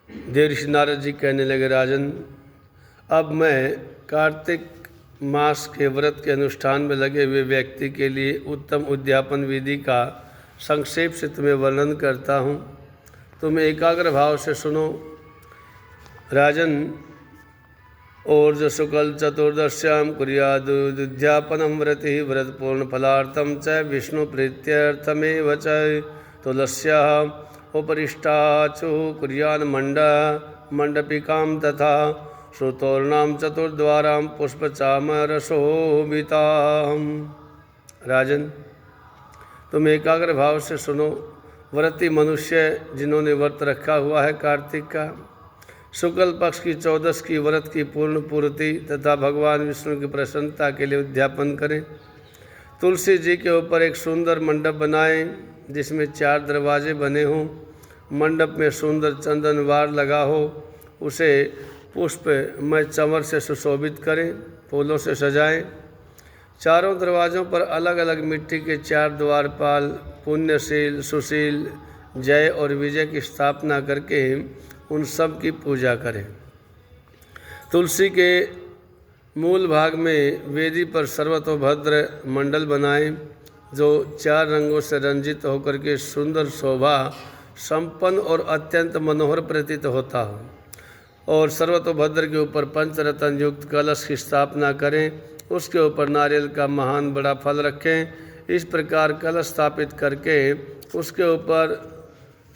देवर्षि नारद जी कहने लगे, राजन, अब मैं कार्तिक मास के व्रत के अनुष्ठान में लगे हुए व्यक्ति के लिए उत्तम उद्यापन विधि का संक्षेप से तुम्हें वर्णन करता हूँ। तुम एकाग्र भाव से सुनो। राजन, और जो शुक्ल चतुर्दश्याम कुर्यादुद्यापनम व्रति व्रत पूर्ण फलार्थम च विष्णु प्रीत्यर्थमेव च तुलस्याः उपरिष्टाचु कुर्यान् मंडपिकां तथा श्रुतोर्णां चतुर्द्वारां पुष्पचामरशोभितां। राजन, तुम एकाग्र भाव से सुनो। व्रती मनुष्य जिन्होंने व्रत रखा हुआ है कार्तिक का, शुक्ल पक्ष की 14 की व्रत की पूर्ण पूर्ति तथा भगवान विष्णु की प्रसन्नता के लिए उद्यापन करें। तुलसी जी के ऊपर एक सुंदर मंडप बनाएं जिसमें 4 दरवाजे बने हों। मंडप में सुंदर चंदन वार लगा हो। उसे पुष्पमय चंवर से सुशोभित करें, फूलों से सजाएं। चारों दरवाज़ों पर अलग अलग मिट्टी के 4 द्वारपाल पुण्यशील, सुशील, जय और विजय की स्थापना करके उन सब की पूजा करें। तुलसी के मूल भाग में वेदी पर सर्वतोभद्र मंडल बनाएं जो 4 रंगों से रंजित होकर के सुंदर शोभा संपन्न और अत्यंत मनोहर प्रतीत होता हो। और सर्वतोभद्र के ऊपर पंचरत्न युक्त कलश की स्थापना करें। उसके ऊपर नारियल का महान बड़ा फल रखें। इस प्रकार कलश स्थापित करके उसके ऊपर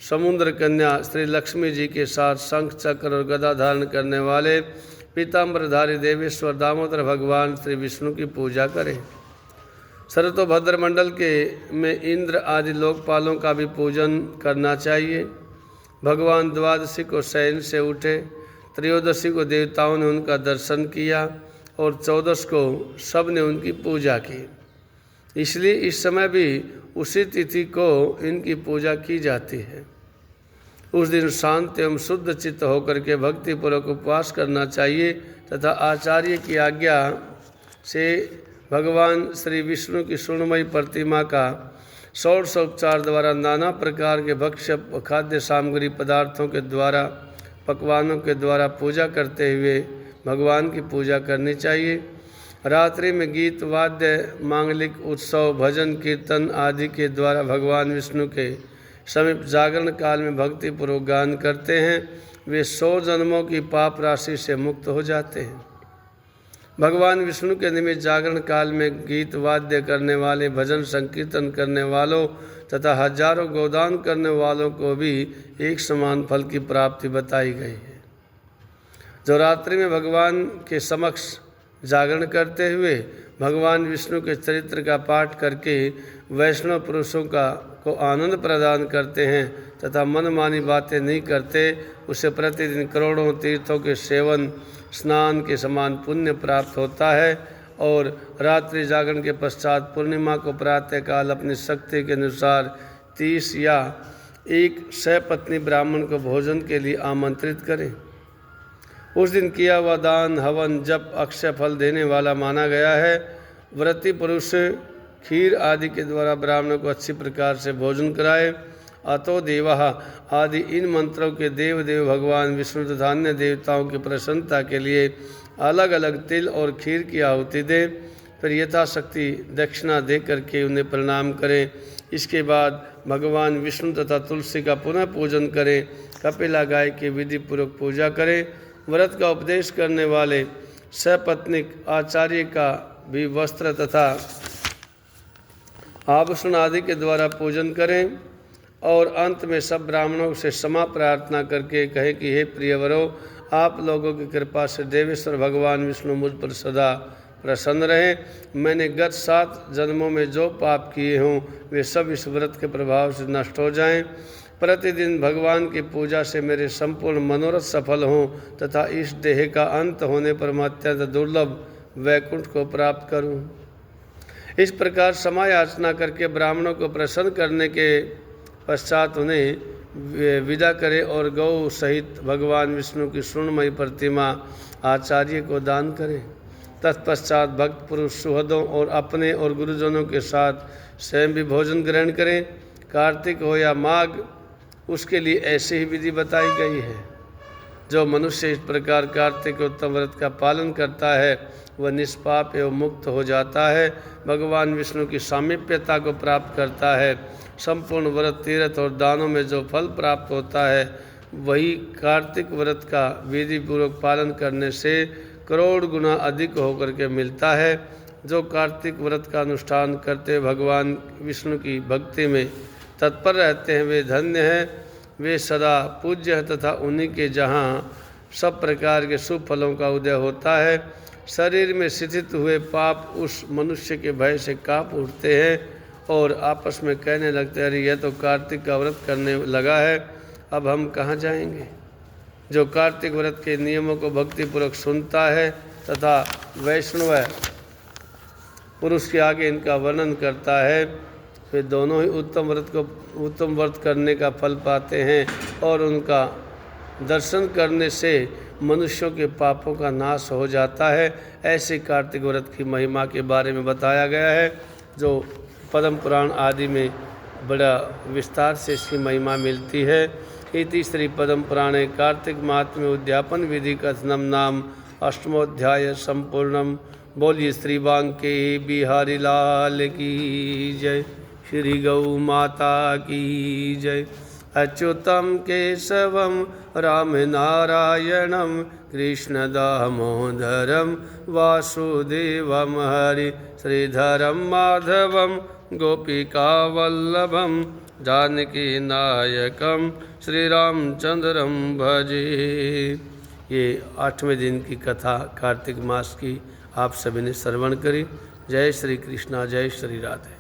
समुद्र कन्या श्री लक्ष्मी जी के साथ शंख चक्र और गदा धारण करने वाले पीताम्बरधारी देवेश्वर दामोदर भगवान श्री विष्णु की पूजा करें। सर्वतोभद्र मंडल के में इंद्र आदि लोकपालों का भी पूजन करना चाहिए। भगवान द्वादशी को शयन से उठे, त्रयोदशी को देवताओं ने उनका दर्शन किया और 14 को सब ने उनकी पूजा की। इसलिए इस समय भी उसी तिथि को इनकी पूजा की जाती है। उस दिन शांत एवं शुद्ध चित्त होकर के भक्तिपूर्वक उपवास करना चाहिए तथा आचार्य की आज्ञा से भगवान श्री विष्णु की स्वर्णमयी प्रतिमा का षोडशोपचार द्वारा नाना प्रकार के भक्ष्य खाद्य सामग्री पदार्थों के द्वारा पकवानों के द्वारा पूजा करते हुए भगवान की पूजा करनी चाहिए। रात्रि में गीत वाद्य मांगलिक उत्सव भजन कीर्तन आदि के द्वारा भगवान विष्णु के समीप जागरण काल में भक्तिपूर्वक गान करते हैं। वे 100 जन्मों की पाप राशि से मुक्त हो जाते हैं। भगवान विष्णु के निमित्त जागरण काल में गीत वाद्य करने वाले, भजन संकीर्तन करने वालों तथा हजारों गोदान करने वालों को भी एक समान फल की प्राप्ति बताई गई है। जो रात्रि में भगवान के समक्ष जागरण करते हुए भगवान विष्णु के चरित्र का पाठ करके वैष्णव पुरुषों को आनंद प्रदान करते हैं तथा मनमानी बातें नहीं करते, उसे प्रतिदिन करोड़ों तीर्थों के सेवन स्नान के समान पुण्य प्राप्त होता है। और रात्रि जागरण के पश्चात पूर्णिमा को प्रातःकाल अपनी शक्ति के अनुसार 30 या एक सपत्नी ब्राह्मण को भोजन के लिए आमंत्रित करें। उस दिन किया हुआ दान हवन जप अक्षय फल देने वाला माना गया है। व्रती पुरुष खीर आदि के द्वारा ब्राह्मणों को अच्छी प्रकार से भोजन कराए। अतो देवः आदि इन मंत्रों के देव भगवान विष्णु तथा अन्य देवताओं की प्रसन्नता के लिए अलग अलग तिल और खीर की आहुति दें। फिर यथाशक्ति दक्षिणा दे करके उन्हें प्रणाम करें। इसके बाद भगवान विष्णु तथा तुलसी का पुनः पूजन करें। कपिला गाय की विधि पूर्वक पूजा करें। व्रत का उपदेश करने वाले सपत्निक आचार्य का भी वस्त्र तथा आभूषण आदि के द्वारा पूजन करें। और अंत में सब ब्राह्मणों से क्षमा प्रार्थना करके कहें कि हे प्रियवरों, आप लोगों की कृपा से देवेश्वर भगवान विष्णु मुझ पर सदा प्रसन्न रहें। मैंने गत 7 जन्मों में जो पाप किए हों वे सब इस व्रत के प्रभाव से नष्ट हो जाएं। प्रतिदिन भगवान की पूजा से मेरे संपूर्ण मनोरथ सफल हों तथा इस देह का अंत होने पर मैं अत्यंत दुर्लभ वैकुंठ को प्राप्त करूं। इस प्रकार क्षमा याचना करके ब्राह्मणों को प्रसन्न करने के पश्चात उन्हें विदा करें और गौ सहित भगवान विष्णु की स्वर्णमयी प्रतिमा आचार्य को दान करें। तत्पश्चात भक्त पुरुष सुहृदों और अपने और गुरुजनों के साथ स्वयं भी भोजन ग्रहण करें। कार्तिक हो या माघ, उसके लिए ऐसी ही विधि बताई गई है। जो मनुष्य इस प्रकार कार्तिक उत्तम व्रत का पालन करता है वह निष्पाप एवं मुक्त हो जाता है, भगवान विष्णु की सामीप्यता को प्राप्त करता है। संपूर्ण व्रत, तीर्थ और दानों में जो फल प्राप्त होता है वही कार्तिक व्रत का विधि पूर्वक पालन करने से करोड़ गुना अधिक होकर के मिलता है। जो कार्तिक व्रत का अनुष्ठान करते भगवान विष्णु की भक्ति में तत्पर रहते हैं वे धन्य हैं, वे सदा पूज्य हैं तथा उन्हीं के जहाँ सब प्रकार के शुभ फलों का उदय होता है। शरीर में स्थित हुए पाप उस मनुष्य के भय से काँप उठते हैं और आपस में कहने लगते हैं, अरे यह तो कार्तिक का व्रत करने लगा है, अब हम कहाँ जाएंगे। जो कार्तिक व्रत के नियमों को भक्तिपूर्वक सुनता है तथा वैष्णव पुरुष के आगे इनका वर्णन करता है, वे दोनों ही उत्तम व्रत करने का फल पाते हैं और उनका दर्शन करने से मनुष्यों के पापों का नाश हो जाता है। ऐसे कार्तिक व्रत की महिमा के बारे में बताया गया है, जो पद्म पुराण आदि में बड़ा विस्तार से इसकी महिमा मिलती है। इति श्री पद्म पुराणे कार्तिक माहात्म्य उद्यापन विधि कथनम नाम अष्टमोध्याय संपूर्णम। बोलिए श्री बांके बिहारी लाल की जय, श्री गौ माता की जय। अच्युतम केशवम राम नारायणम कृष्ण दामोदरम वासुदेवम हरि श्रीधरम माधवम गोपिका वल्लभम जानकी नायकम श्री रामचंद्रम भजे। ये 8वें दिन की कथा कार्तिक मास की आप सभी ने श्रवण करी। जय श्री कृष्णा, जय श्री राधे।